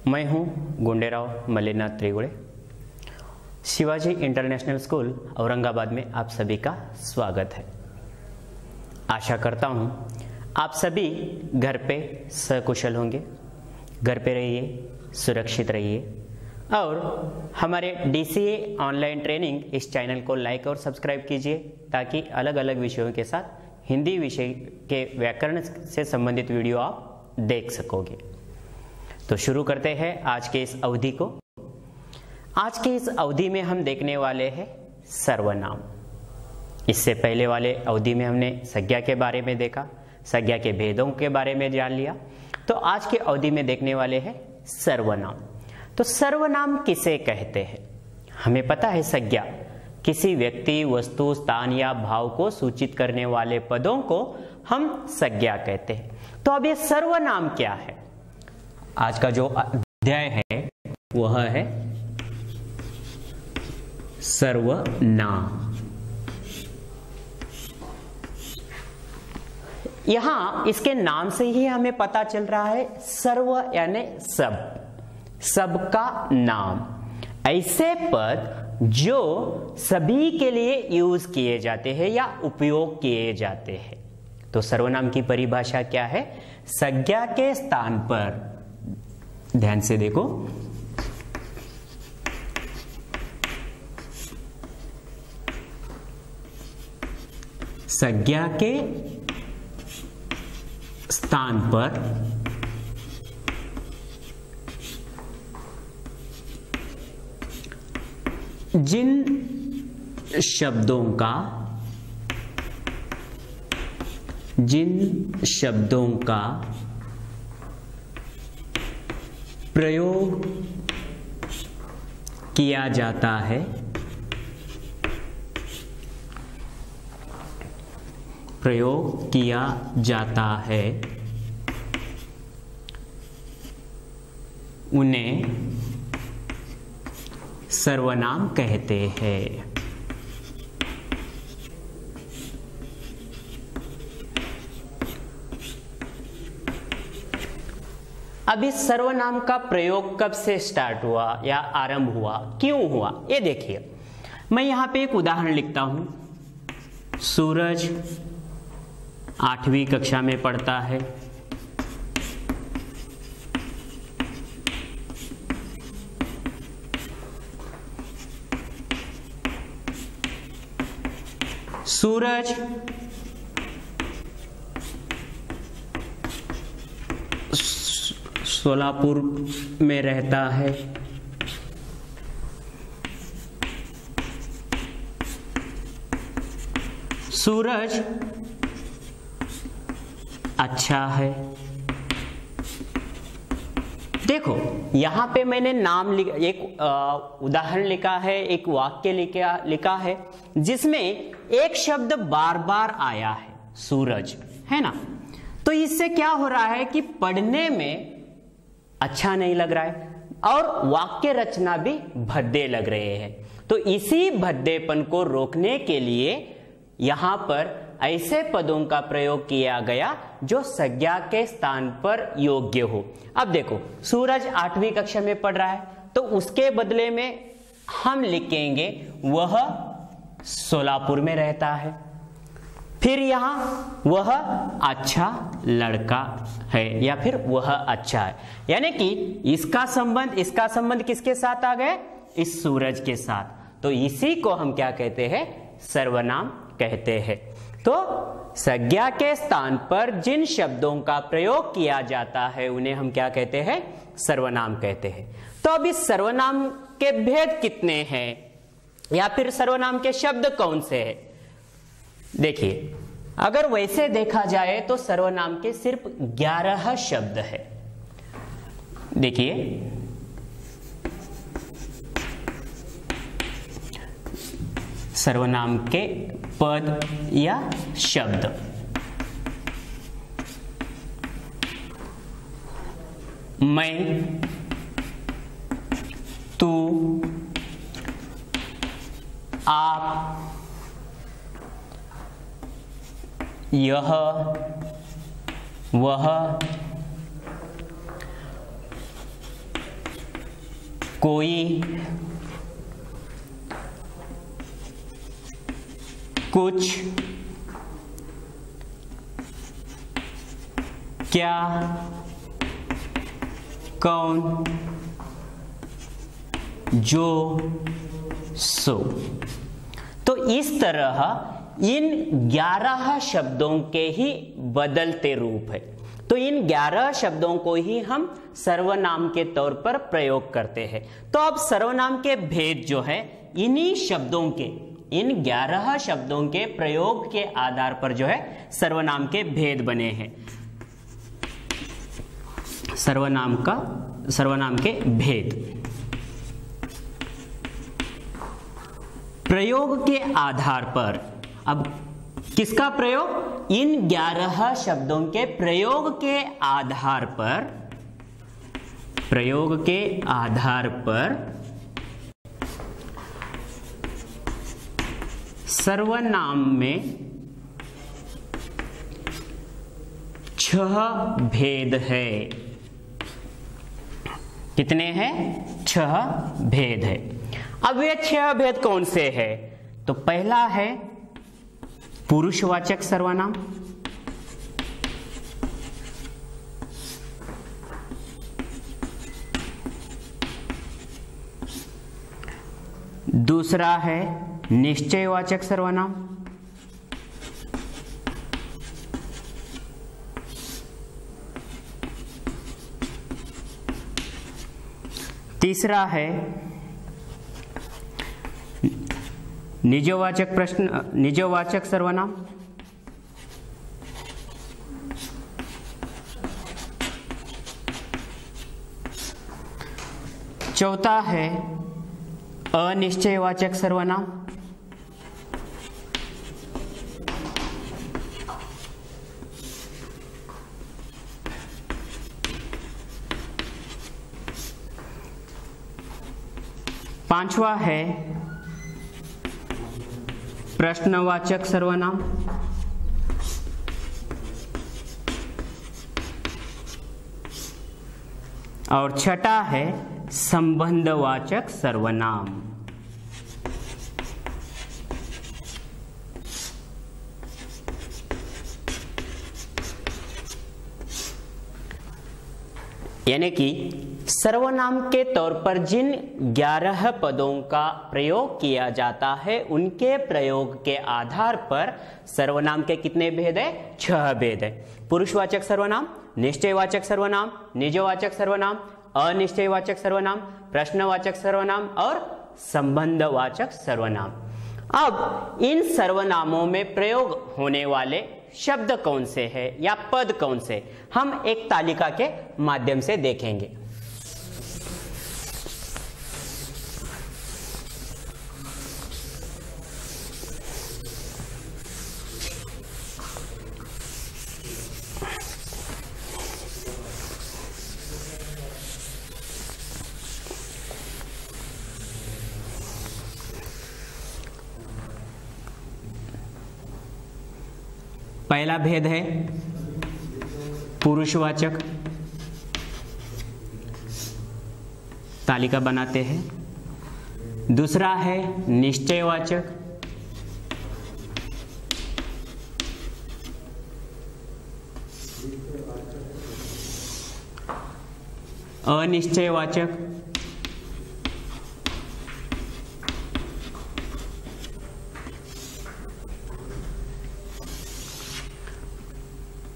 मैं हूं Gunderao Mallinath त्रिगुड़े। Shivaji international school Aurangabad में आप सभी का स्वागत है। आशा करता हूं आप सभी घर पे सकुशल होंगे। घर पे रहिए, सुरक्षित रहिए और हमारे DCA ऑनलाइन ट्रेनिंग इस चैनल को लाइक और सब्सक्राइब कीजिए ताकि अलग अलग विषयों के साथ हिंदी विषय के व्याकरण से संबंधित वीडियो आप देख सकोगे। तो शुरू करते हैं आज के इस अवधि को। आज के इस अवधि में हम देखने वाले हैं सर्वनाम। इससे पहले वाले अवधि में हमने संज्ञा के बारे में देखा, संज्ञा के भेदों के बारे में जान लिया। तो आज के अवधि में देखने वाले हैं सर्वनाम। तो सर्वनाम किसे कहते हैं? हमें पता है संज्ञा किसी व्यक्ति, वस्तु, स्थान या भाव को सूचित करने वाले पदों को हम संज्ञा कहते हैं। तो अब ये सर्वनाम क्या है? आज का जो अध्याय है वह है सर्वनाम। यहां इसके नाम से ही हमें पता चल रहा है सर्व यानी सब, सबका नाम। ऐसे पद जो सभी के लिए यूज किए जाते हैं या उपयोग किए जाते हैं। तो सर्वनाम की परिभाषा क्या है? संज्ञा के स्थान पर, ध्यान से देखो, संज्ञा के स्थान पर जिन शब्दों का प्रयोग किया जाता है, उन्हें सर्वनाम कहते हैं। अब इस सर्वनाम का प्रयोग कब से स्टार्ट हुआ या आरंभ हुआ, क्यों हुआ, ये देखिए। मैं यहां पे एक उदाहरण लिखता हूं। सूरज 8वीं कक्षा में पढ़ता है। सूरज सोलापुर में रहता है। सूरज अच्छा है। देखो यहां पे मैंने नाम लिखा, एक उदाहरण लिखा है, एक वाक्य लिखा है जिसमें एक शब्द बार बार आया है, सूरज, है ना। तो इससे क्या हो रहा है कि पढ़ने में अच्छा नहीं लग रहा है और वाक्य रचना भी भद्दे लग रहे हैं। तो इसी भद्देपन को रोकने के लिए यहां पर ऐसे पदों का प्रयोग किया गया जो संज्ञा के स्थान पर योग्य हो। अब देखो, सूरज 8वीं कक्षा में पढ़ रहा है, तो उसके बदले में हम लिखेंगे वह सोलापुर में रहता है। फिर यहां वह अच्छा लड़का है या फिर वह अच्छा है, यानी कि इसका संबंध किसके साथ आ गए? इस सूरज के साथ। तो इसी को हम क्या कहते हैं? सर्वनाम कहते हैं। तो संज्ञा के स्थान पर जिन शब्दों का प्रयोग किया जाता है उन्हें हम क्या कहते हैं? सर्वनाम कहते हैं। तो अब इस सर्वनाम के भेद कितने हैं या फिर सर्वनाम के शब्द कौन से हैं? देखिए, अगर वैसे देखा जाए तो सर्वनाम के सिर्फ 11 शब्द है। देखिए, सर्वनाम के पद या शब्द, मैं, तू, आप, यह, वह, कोई, कुछ, क्या, कौन, जो, सो। तो इस तरह इन 11 शब्दों के ही बदलते रूप है। तो इन 11 शब्दों को ही हम सर्वनाम के तौर पर प्रयोग करते हैं। तो अब सर्वनाम के भेद जो है इन्हीं शब्दों के, इन 11 शब्दों के प्रयोग के आधार पर जो है सर्वनाम के भेद बने हैं। सर्वनाम के भेद प्रयोग के आधार पर। अब किसका प्रयोग? इन 11 शब्दों के प्रयोग के आधार पर सर्वनाम में 6 भेद है। कितने हैं? 6 भेद है। अब ये 6 भेद कौन से हैं? तो पहला है पुरुषवाचक सर्वनाम, दूसरा है निश्चयवाचक सर्वनाम, तीसरा है निजवाचक सर्वनाम, चौथा है अनिश्चयवाचक सर्वनाम, पांचवा है प्रश्नवाचक सर्वनाम, और छठा है संबंधवाचक सर्वनाम। यानी कि सर्वनाम के तौर पर जिन 11 पदों का प्रयोग किया जाता है उनके प्रयोग के आधार पर सर्वनाम के कितने भेद है? 6 भेद है। पुरुषवाचक सर्वनाम, निश्चयवाचक सर्वनाम, निजवाचक सर्वनाम, अनिश्चयवाचक सर्वनाम, प्रश्नवाचक सर्वनाम और संबंधवाचक सर्वनाम। अब इन सर्वनामों में प्रयोग होने वाले शब्द कौन से हैं या पद कौन से, हम एक तालिका के माध्यम से देखेंगे। पहला भेद है पुरुषवाचक, तालिका बनाते हैं। दूसरा है निश्चयवाचक, अनिश्चयवाचक,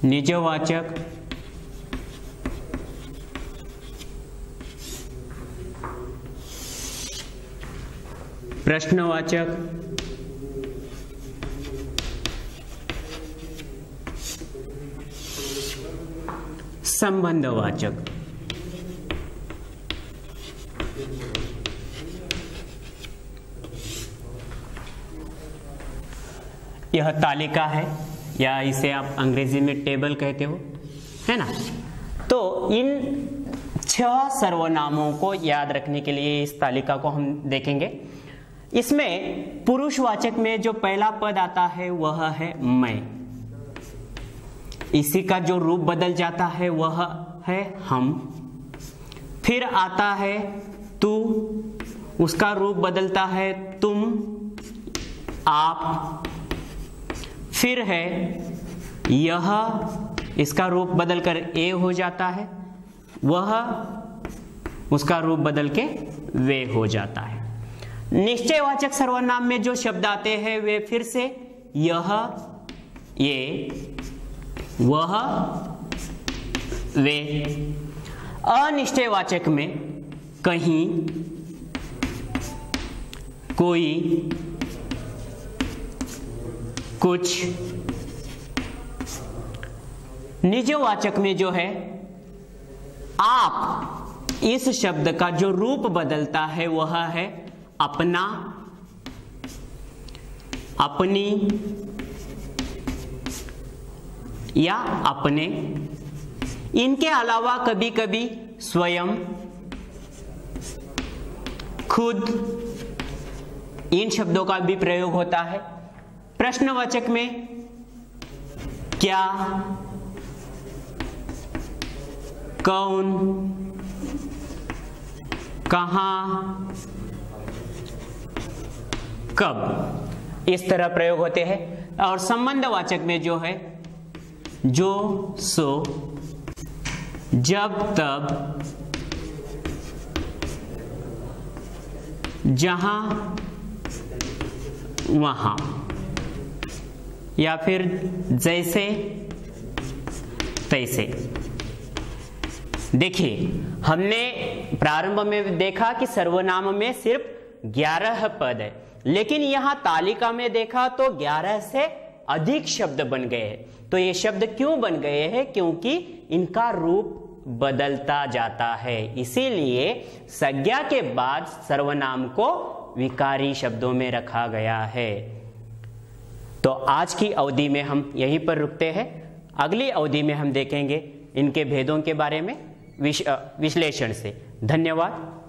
निजवाचक, प्रश्नवाचक, संबंधवाचक। यह तालिका है या इसे आप अंग्रेजी में टेबल कहते हो, है ना। तो इन 6 सर्वनामों को याद रखने के लिए इस तालिका को हम देखेंगे। इसमें पुरुषवाचक में जो पहला पद आता है वह है मैं। इसी का जो रूप बदल जाता है वह है हम। फिर आता है तू, उसका रूप बदलता है तुम, आप। फिर है यह, इसका रूप बदलकर ए हो जाता है, वह, उसका रूप बदल के वे हो जाता है। निश्चयवाचक सर्वनाम में जो शब्द आते हैं वे फिर से यह, ये, वह, वे। अनिश्चयवाचक में कहीं, कोई, कुछ। निजवाचक में जो है आप, इस शब्द का जो रूप बदलता है वह है अपना, अपनी या अपने। इनके अलावा कभी कभी स्वयं, खुद, इन शब्दों का भी प्रयोग होता है। प्रश्नवाचक में क्या, कौन, कहां, कब, इस तरह प्रयोग होते हैं। और संबंधवाचक में जो है जो, सो, जब, तब, जहां, वहां, या फिर जैसे तैसे। देखिए, हमने प्रारंभ में देखा कि सर्वनाम में सिर्फ 11 पद है, लेकिन यहां तालिका में देखा तो 11 से अधिक शब्द बन गए हैं। तो ये शब्द क्यों बन गए हैं? क्योंकि इनका रूप बदलता जाता है, इसीलिए संज्ञा के बाद सर्वनाम को विकारी शब्दों में रखा गया है। तो आज की अवधि में हम यहीं पर रुकते हैं। अगली अवधि में हम देखेंगे इनके भेदों के बारे में विश्लेषण से। धन्यवाद।